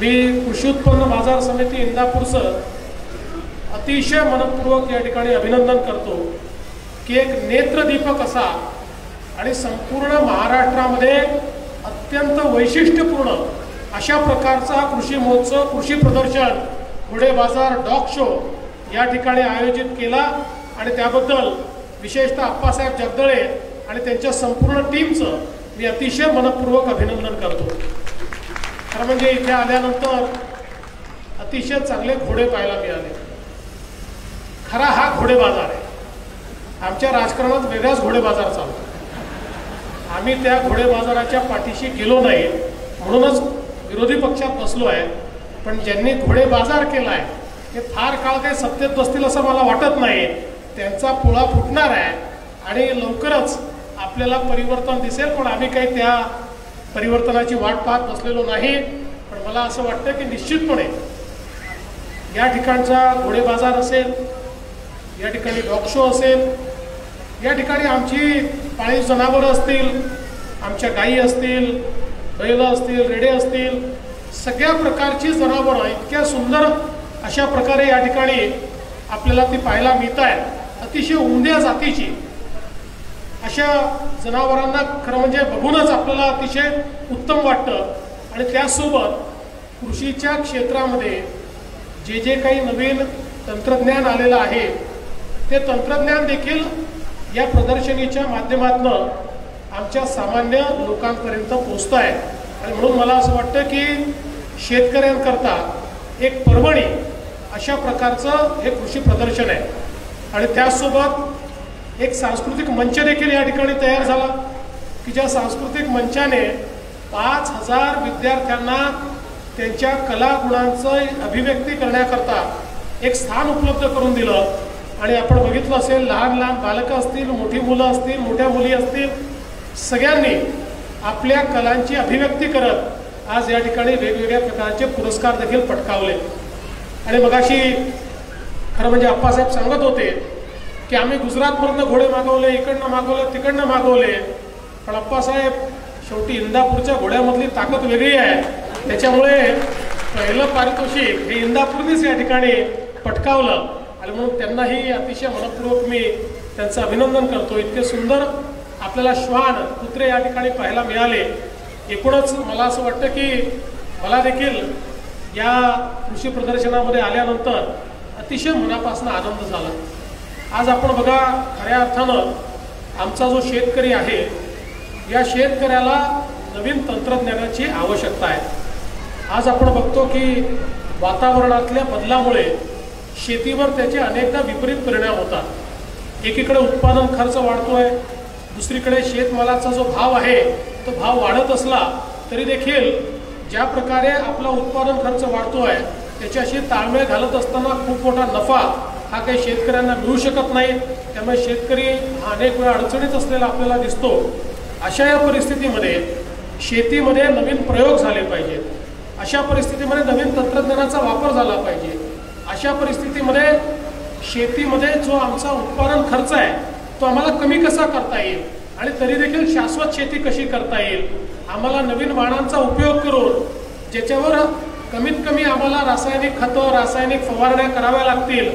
मी कृषी उत्पन्न बाजार समिती इंदापूरचं अतिशय मनपूर्वक या ठिकाणी अभिनंदन करतो की एक नेत्रदीपक असा आणि संपूर्ण महाराष्ट्रामध्ये अत्यंत वैशिष्ट्यपूर्ण अशा प्रकारचा कृषी महोत्सव, कृषी प्रदर्शन, घोडे बाजार, डॉग शो या ठिकाणी आयोजित केला आणि त्याबद्दल विशेषतः अप्पासाहेब जगदळे आणि त्यांच्या संपूर्ण टीमचं मी अतिशय मनपूर्वक अभिनंदन करतो। खरं म्हणजे इथे आल्यानंतर अतिशय चांगले घोडे पाहायला मिळाले। खरा हा घोडे बाजार आहे। आमच्या राजकारणात वेगळाच घोडे बाजार चालतो। आम्ही त्या घोडे बाजाराच्या पाठीशी गेलो नाही म्हणूनच विरोधी पक्षात बसलो आहे। पण ज्यांनी घोडे बाजार केला आहे ते फार काळ काही सत्तेत बसतील असं मला वाटत नाही। त्यांचा पुळा फुटणार आहे आणि लवकरच आपल्याला परिवर्तन दिसेल। पण आम्ही काही त्या परिवर्तनाची वाट पाहत बसलेलो नाही। पण मला असं वाटतं की निश्चितपणे या ठिकाणचा घोडे बाजार असेल, या ठिकाणी डॉग शो असेल, या ठिकाणी आमची पाळीव जनावरं असतील, आमच्या गायी असतील, बैल असतील, रेडे असतील, सगळ्या प्रकारची जनावरं इतक्या सुंदर अशा प्रकारे या ठिकाणी आपल्याला ती पाहायला मिळत आहेत। अतिशय उमद्या जातीची अशा जनावरांना खरं म्हणजे बघूनच आपल्याला अतिशय उत्तम वाटतं। आणि त्यासोबत कृषीच्या क्षेत्रामध्ये जे जे काही नवीन तंत्रज्ञान आलेलं आहे ते तंत्रज्ञान देखील या प्रदर्शनीच्या माध्यमातून आमच्या सामान्य लोकांपर्यंत पोहोचत आहे। आणि म्हणून मला असं वाटतं की शेतकऱ्यांकरता एक पर्वणी अशा प्रकारचं हे कृषी प्रदर्शन आहे। आणि त्यासोबत एक सांस्कृतिक मंच देखील या ठिकाणी तयार झाला की ज्या सांस्कृतिक मंचाने 5000 विद्यार्थ्यांना त्यांच्या कलागुणांचं अभिव्यक्ती करण्याकरता एक स्थान उपलब्ध करून दिलं। आणि आपण बघितलं असेल लहान लहान बालकं असतील, मोठी मुलं असतील, मोठ्या मुली असतील, सगळ्यांनी आपल्या कलांची अभिव्यक्ती करत आज या ठिकाणी वेगवेगळ्या प्रकारचे पुरस्कार देखील पटकावले। आणि मगाशी खरं म्हणजे अप्पासाहेब सांगत होते की आम्ही गुजरातमधनं घोडे मागवले, इकडनं मागवले, तिकडनं मागवले। पण अप्पासाहेब शेवटी इंदापूरच्या घोड्यामधली ताकद वेगळी आहे, त्याच्यामुळे पहिलं पारितोषिक हे इंदापूरनीच या ठिकाणी पटकावलं। आणि म्हणून त्यांनाही अतिशय मनपूर्वक मी त्यांचं अभिनंदन करतो। इतके सुंदर आपल्याला श्वान, कुत्रे या ठिकाणी पाहायला मिळाले। एकूणच मला असं वाटतं की मला देखील या कृषी प्रदर्शनामध्ये आल्यानंतर अतिशय मनापासून आनंद झाला। आज आपण बघा खऱ्या अर्थानं आमचा जो शेतकरी आहे या शेतकऱ्याला नवीन तंत्रज्ञानाची आवश्यकता आहे। आज आपण बघतो की वातावरणातल्या बदलामुळे शेतीवर त्याचे अनेकदा विपरीत परिणाम होतात। एकीकडे उत्पादन खर्च वाढतोय, दुसरीकडे शेतमालाचा जो भाव आहे तो भाव वाढत असला तरी देखील ज्या प्रकारे आपला उत्पादन खर्च वाढतोय त्याच्याशी ताळमेळ घालत असताना खूप मोठा नफा हा काही शेतकऱ्यांना मिळू शकत नाही। त्यामुळे शेतकरी हा अनेक वेळा अडचणीत असलेला आपल्याला दिसतो। अशा या परिस्थितीमध्ये शेतीमध्ये नवीन प्रयोग झाले पाहिजेत। अशा परिस्थितीमध्ये नवीन तंत्रज्ञानाचा वापर झाला पाहिजे। अशा परिस्थितीमध्ये शेतीमध्ये जो आमचा उत्पादन खर्च आहे तो आम्हाला कमी कसा करता येईल आणि तरी देखील शाश्वत शेती कशी करता येईल, आम्हाला नवीन वाणांचा उपयोग करून ज्याच्यावर कमीत कमी आम्हाला रासायनिक खतं, रासायनिक फवारण्या कराव्या लागतील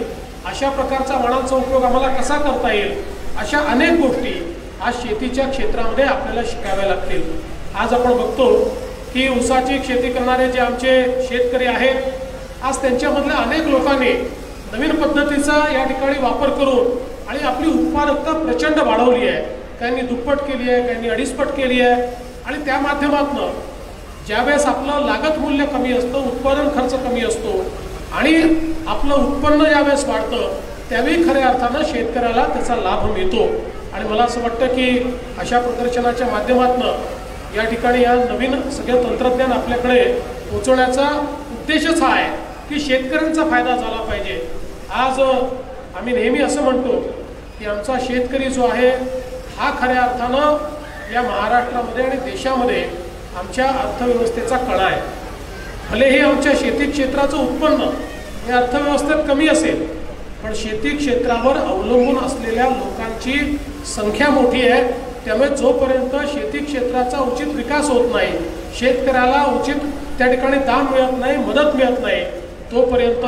अशा प्रकारचा वाणांचा उपयोग आम्हाला कसा करता येईल, अशा अनेक गोष्टी आज शेतीच्या क्षेत्रामध्ये आपल्याला शिकाव्या लागतील। आज आपण बघतो की ऊसाची शेती करणारे जे आमचे शेतकरी आहेत आज त्यांच्यामधल्या अनेक लोकांनी नवीन पद्धतीचा या ठिकाणी वापर करून आणि आपली उत्पादकता प्रचंड वाढवली आहे। काहींनी दुप्पट केली आहे, काहींनी अडीचपट केली आहे। आणि त्या माध्यमातून ज्यावेळेस आपलं लागत मूल्य कमी असतं, उत्पादन खर्च कमी असतो आणि आपलं उत्पन्न ज्यावेळेस वाढतं त्यावेळी खऱ्या अर्थानं शेतकऱ्याला त्याचा लाभ मिळतो। आणि मला असं वाटतं की अशा प्रदर्शनाच्या माध्यमातून या ठिकाणी या नवीन सगळं तंत्रज्ञान आपल्याकडे पोहोचवण्याचा उद्देशच हा आहे की शेतकऱ्यांचा फायदा झाला पाहिजे। आज आम्ही नेहमी असं म्हणतो की आमचा शेतकरी जो आहे हा खऱ्या अर्थानं या महाराष्ट्रामध्ये आणि देशामध्ये आमच्या अर्थव्यवस्थेचा कणा आहे। भलेही आमच्या शेती क्षेत्राचं उत्पन्न हे अर्थव्यवस्थेत कमी असेल पण शेती क्षेत्रावर अवलंबून असलेल्या लोकांची संख्या मोठी आहे। त्यामुळे जोपर्यंत शेती क्षेत्राचा उचित विकास होत नाही, शेतकऱ्याला उचित त्या ठिकाणी दाम मिळत नाही, मदत मिळत नाही, तोपर्यंत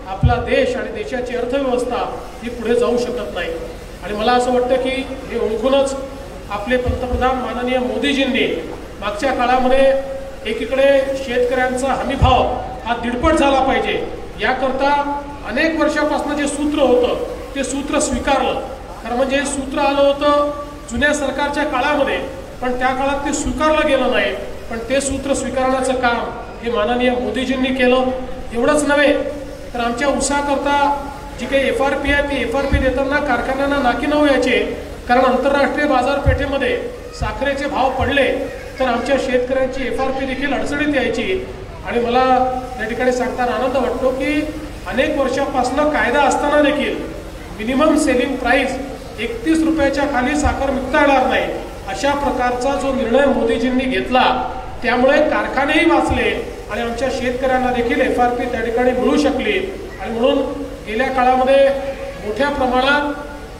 आपला देश आणि देशाची अर्थव्यवस्था ही पुढे जाऊ शकत नाही. आणि मला असं वाटतं की हे ओळखूनच आपले पंतप्रधान माननीय मोदीजींनी मागच्या काळामध्ये एकीकडे शेतकऱ्यांचा हमीभाव हा दीडपट झाला पाहिजे याकरता अनेक वर्षापासून जे सूत्र होतं ते सूत्र स्वीकारलं. खरं म्हणजे हे सूत्र आलं होतं जुन्या सरकारच्या काळामध्ये, पण त्या काळात ते स्वीकारलं गेलं नाही. पण ते सूत्र स्वीकारण्याचं काम हे माननीय मोदीजींनी केलं. एवढंच नव्हे तर आमच्या ऊसाकरता जी काही FRP आहे ती FRP देताना कारखान्यांना नाकी नऊ यायचे, कारण आंतरराष्ट्रीय बाजारपेठेमध्ये साखरेचे भाव पडले तर आमच्या शेतकऱ्यांची FRP देखील अडचणीत यायची. आणि मला या ठिकाणी सांगताना आनंद वाटतो की अनेक वर्षापासून कायदा असताना देखील मिनिमम सेलिंग प्राइस 31 रुपयाच्या खाली साखर विकता येणार नाही अशा प्रकारचा जो निर्णय मोदीजींनी घेतला, त्यामुळे कारखानेही वाचले आणि आमच्या शेतकऱ्यांना देखील FRP त्या ठिकाणी मिळू शकली. आणि म्हणून गेल्या काळामध्ये मोठ्या प्रमाणात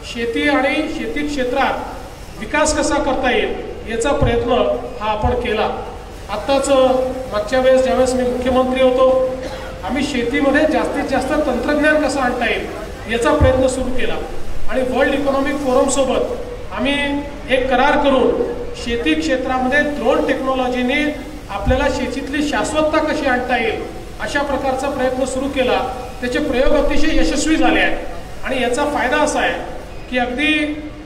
शेती आणि शेती क्षेत्रात विकास कसा करता येईल याचा प्रयत्न हा आपण केला. आत्ताच मागच्या वेळेस ज्यावेळेस मी मुख्यमंत्री होतो, आम्ही शेतीमध्ये जास्तीत जास्त तंत्रज्ञान कसं आणता येईल याचा प्रयत्न सुरू केला. आणि वर्ल्ड इकॉनॉमिक फोरमसोबत आम्ही एक करार करून शेती क्षेत्रामध्ये ड्रोन टेक्नॉलॉजीने आपल्याला शेतीतली शाश्वतता कशी आणता येईल अशा प्रकारचा प्रयत्न सुरू केला. त्याचे प्रयोग अतिशय यशस्वी झाले आहेत. आणि याचा फायदा असा आहे की अगदी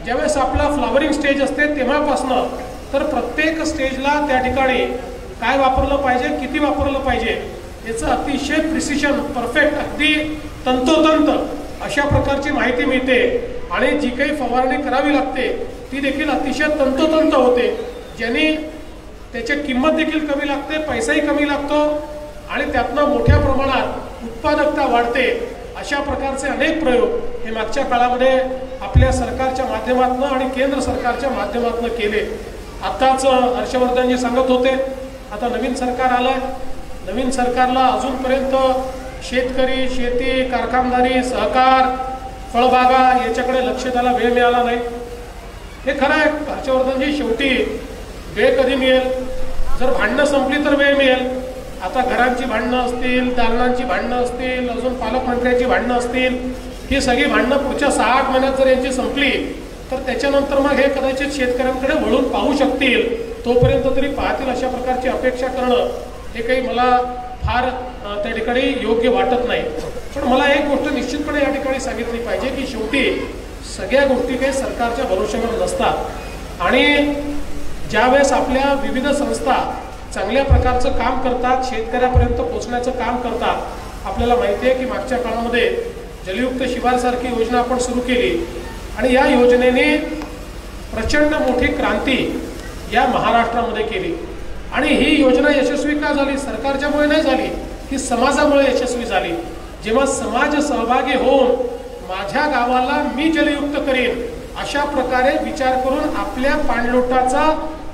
ज्यावेळेस आपला फ्लावरिंग स्टेज असते तेव्हापासनं तर प्रत्येक स्टेजला त्या ठिकाणी काय वापरलं पाहिजे, किती वापरलं पाहिजे याचं अतिशय प्रिसिशन, परफेक्ट, अगदी तंतोतंत अशा प्रकारची माहिती मिळते. आणि जी काही फवारणी करावी लागते ती देखील अतिशय तंतोतंत होते, ज्याने त्याची किंमत देखील कमी लागते, पैसाही कमी लागतो आणि त्यातनं मोठ्या प्रमाणात उत्पादकता वाढते. अशा प्रकारचे अनेक प्रयोग हे मागच्या काळामध्ये आपल्या सरकारच्या माध्यमातून आणि केंद्र सरकारच्या माध्यमातून केले. आत्ताच हर्षवर्धनजी सांगत होते आता नवीन सरकार आलं, नवीन सरकारला अजूनपर्यंत शेतकरी, शेती, कारखानदारी, सहकार, फळबागा याच्याकडे लक्ष द्यायला वेळ मिळाला नाही. हे खरं आहे हर्षवर्धनजी, शेवटी वेळ कधी मिळेल, जर भांडणं संपली तर वेळ मिळेल. आता घरांची भांडणं असतील, दालनांची भांडणं असतील, अजून पालकमंत्र्यांची भांडणं असतील, ही सगळी भांडणं पुढच्या 6-8 महिन्यात जर यांची संपली तर त्याच्यानंतर मग हे कदाचित शेतकऱ्यांकडे वळून पाहू शकतील. तोपर्यंत तरी पाहतील अशा प्रकारची अपेक्षा करणं हे काही मला फार त्या ठिकाणी योग्य वाटत नाही. पण मला एक गोष्ट निश्चितपणे या ठिकाणी सांगितली पाहिजे की शेवटी सगळ्या गोष्टी काही सरकारच्या भरोश्यावर नसतात. आणि ज्यावेळेस आपल्या विविध संस्था चांगल्या प्रकारचं काम करतात, शेतकऱ्यापर्यंत पोहोचण्याचं काम करतात. आपल्याला माहिती आहे की मागच्या काळामध्ये जलयुक्त शिवारसारखी योजना आपण सुरू केली आणि या योजनेने प्रचंड मोठी क्रांती या महाराष्ट्रामध्ये केली. आणि ही योजना यशस्वी का झाली? सरकारच्यामुळे नाही झाली, ही समाजामुळे यशस्वी झाली. जेव्हा समाज सहभागी होऊन माझ्या गावाला मी जलयुक्त करेन अशा प्रकारे विचार करून आपल्या पाणलोटाचा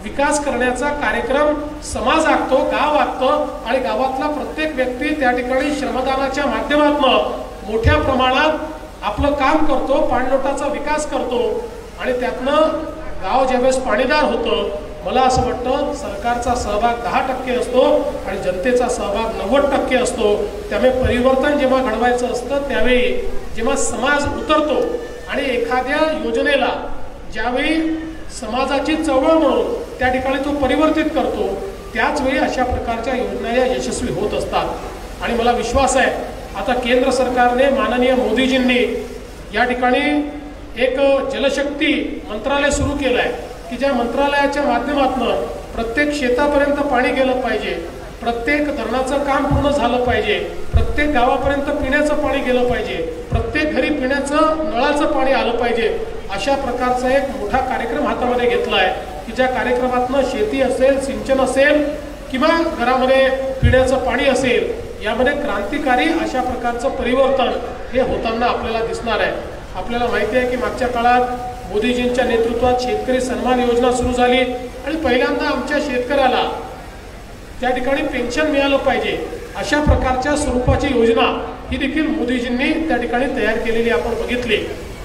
विकास करण्याचा कार्यक्रम समाज आखतो, गाव आखतं आणि गावातला प्रत्येक व्यक्ती त्या ठिकाणी श्रमदानाच्या माध्यमातून मोठ्या प्रमाणात आपलं काम करतो, पाणलोटाचा विकास करतो. आणि त्यातनं गाव ज्यावेळेस पाणीदार होतं, मला असं वाटतं सरकारचा सहभाग 10% असतो आणि जनतेचा सहभाग 90% असतो. त्यामुळे परिवर्तन जेव्हा घडवायचं असतं त्यावेळी जेव्हा समाज उतरतो आणि एखाद्या योजनेला ज्यावेळी समाजाची चळवळ म्हणून त्या ठिकाणी तो परिवर्तित करतो, त्याच वेळी अशा प्रकारच्या योजना या यशस्वी होत असतात. आणि मला विश्वास आहे आता केंद्र सरकारने माननीय मोदीजींनी या ठिकाणी एक जलशक्ती मंत्रालय सुरू केलं आहे की ज्या मंत्रालयाच्या माध्यमातून प्रत्येक शेतापर्यंत पाणी गेलं पाहिजे, प्रत्येक धरणाचं काम पूर्ण झालं पाहिजे, प्रत्येक गावापर्यंत पिण्याचं पाणी गेलं पाहिजे, प्रत्येक घरी पिण्याचं नळाचं पाणी आलं पाहिजे. अशा प्रकारचा एक मोठा कार्यक्रम हातामध्ये घेतला आहे की ज्या कार्यक्रमातनं शेती असेल, सिंचन असेल किंवा घरामध्ये पिण्याचं पाणी असेल, यामध्ये क्रांतिकारी अशा प्रकारचं परिवर्तन हे होताना आपल्याला दिसणार आहे. आपल्याला माहिती आहे की मागच्या काळात मोदीजींच्या नेतृत्वात शेतकरी सन्मान योजना सुरू झाली आणि पहिल्यांदा आमच्या शेतकऱ्याला त्या ठिकाणी पेन्शन मिळालं पाहिजे अशा प्रकारच्या स्वरूपाची योजना ही देखील मोदीजींनी त्या ठिकाणी तयार केलेली आपण बघितली.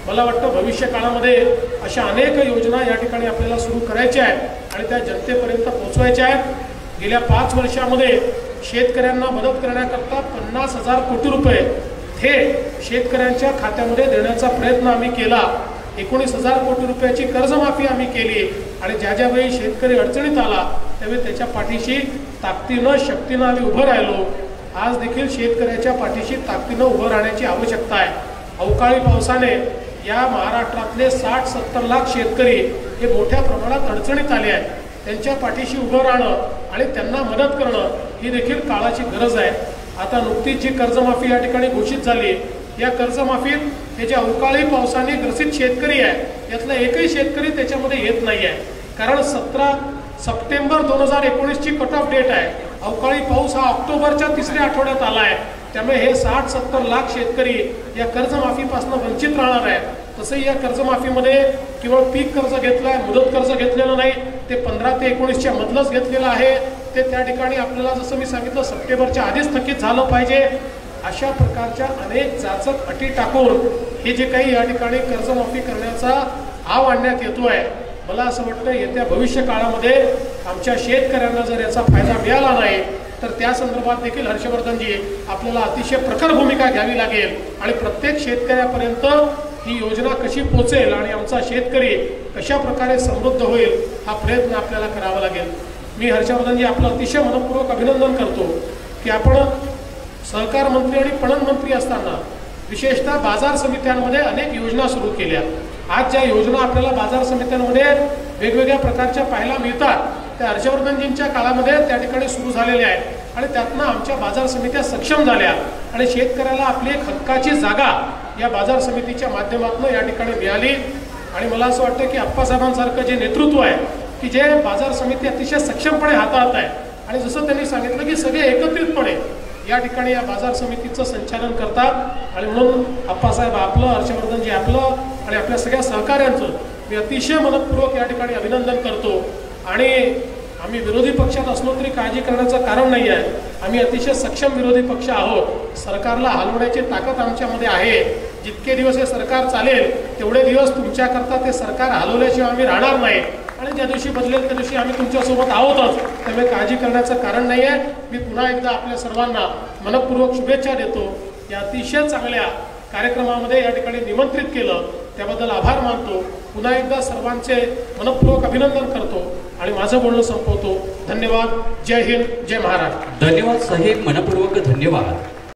मला वाटतं भविष्य काळामध्ये अशा अनेक योजना या ठिकाणी आपल्याला सुरू करायच्या आहेत आणि त्या जनतेपर्यंत पोहोचवायच्या आहेत. गेल्या 5 वर्षामध्ये शेतकऱ्यांना मदत करण्याकरता 50,000 कोटी रुपये थेट शेतकऱ्यांच्या खात्यामध्ये देण्याचा प्रयत्न आम्ही केला. 19,000 कोटी रुपयाची कर्जमाफी आम्ही केली आणि ज्या ज्यावेळी शेतकरी अडचणीत आला त्यावेळी त्याच्या पाठीशी ताकदीनं शक्तीनं आम्ही उभं राहिलो. आज देखील शेतकऱ्याच्या पाठीशी ताकदीनं उभं राहण्याची आवश्यकता आहे. अवकाळी पावसाने या महाराष्ट्रातले 60-70 लाख शेतकरी हे मोठ्या प्रमाणात अडचणीत आले आहेत. त्यांच्या पाठीशी उभं राहणं आणि त्यांना मदत करणं ही देखील काळाची गरज आहे. आता नुकतीच जी कर्जमाफी या ठिकाणी घोषित झाली, या कर्जमाफीत हे जे अवकाळी पावसाने ग्रसित शेतकरी आहे यातला एकही शेतकरी त्याच्यामध्ये येत नाही आहे. कारण 17 सप्टेंबर 2019ची कट ऑफ डेट आहे. अवकाळी पाऊस हा ऑक्टोबरच्या 3ऱ्या आठवड्यात आला आहे. त्यामुळे हे 60-70 लाख शेतकरी या कर्जमाफीपासून वंचित राहणार आहे. तसंही या कर्जमाफीमध्ये केवळ पीक कर्ज घेतलं आहे, मुदत कर्ज घेतलेलं नाही, ते 15 ते 19च्या मधलंच घेतलेलं आहे. ते त्या ठिकाणी आपल्याला जसं मी सांगितलं सप्टेंबरच्या आधीच थकीत झालं पाहिजे. अशा प्रकारच्या अनेक जाचक अटी टाकून हे जे काही या ठिकाणी कर्जमाफी करण्याचा आव आणण्यात येतो आहे, मला असं वाटतं येत्या भविष्य काळामध्ये आमच्या शेतकऱ्यांना जर याचा फायदा मिळाला नाही तर त्या संदर्भात देखील हर्षवर्धनजी आपल्याला अतिशय प्रखर भूमिका घ्यावी लागेल आणि प्रत्येक शेतकऱ्यापर्यंत ही योजना कशी पोचेल आणि आमचा शेतकरी कशा प्रकारे समृद्ध होईल हा प्रयत्न आपल्याला करावा लागेल. मी हर्षवर्धनजी आपलं अतिशय मनपूर्वक अभिनंदन करतो की आपण सहकार मंत्री आणि पणन मंत्री असताना विशेषतः बाजार समित्यांमध्ये अनेक योजना सुरू केल्या. आज ज्या योजना आपल्याला बाजार समित्यांमध्ये वेगवेगळ्या प्रकारच्या पाहायला मिळतात त्या हर्षवर्धनजींच्या काळामध्ये त्या ठिकाणी सुरू झालेल्या आहेत आणि त्यातनं आमच्या बाजार समित्या सक्षम झाल्या आणि शेतकऱ्याला आपली एक हक्काची जागा या बाजार समितीच्या माध्यमातून या ठिकाणी मिळाली. आणि मला असं वाटतं की आप्पासाहेबांसारखं जे नेतृत्व आहे की जे बाजार समिती अतिशय सक्षमपणे हाताळत आहे आणि जसं त्यांनी सांगितलं की सगळे एकत्रितपणे या ठिकाणी या बाजार समितीचं संचालन करतात. आणि म्हणून आप्पासाहेब आपलं, हर्षवर्धनजी आपलं आणि आपल्या सगळ्या सहकाऱ्यांचं मी अतिशय मनपूर्वक या ठिकाणी अभिनंदन करतो. आणि आम्ही विरोधी पक्षात असलो तरी काळजी करण्याचं कारण नाही आहे. आम्ही अतिशय सक्षम विरोधी पक्ष आहोत. सरकारला हलवण्याची ताकद आमच्यामध्ये आहे. जितके दिवस हे सरकार चालेल तेवढे दिवस तुमच्याकरता ते सरकार हलवल्याशिवाय आम्ही राहणार नाही आणि ज्या दिवशी बदलेल त्या दिवशी आम्ही तुमच्यासोबत आहोतच. त्यामुळे काळजी करण्याचं कारण नाही आहे. मी पुन्हा एकदा आपल्या सर्वांना मनपूर्वक शुभेच्छा देतो. या अतिशय चांगल्या कार्यक्रमामध्ये या ठिकाणी निमंत्रित केलं त्याबद्दल आभार मानतो. पुन्हा एकदा सर्वांचे मनपूर्वक अभिनंदन करतो आणि माझं बोलणं संपवतो. धन्यवाद. जय हिंद, जय महाराष्ट्र. धन्यवाद साहेब, मनपूर्वक धन्यवाद.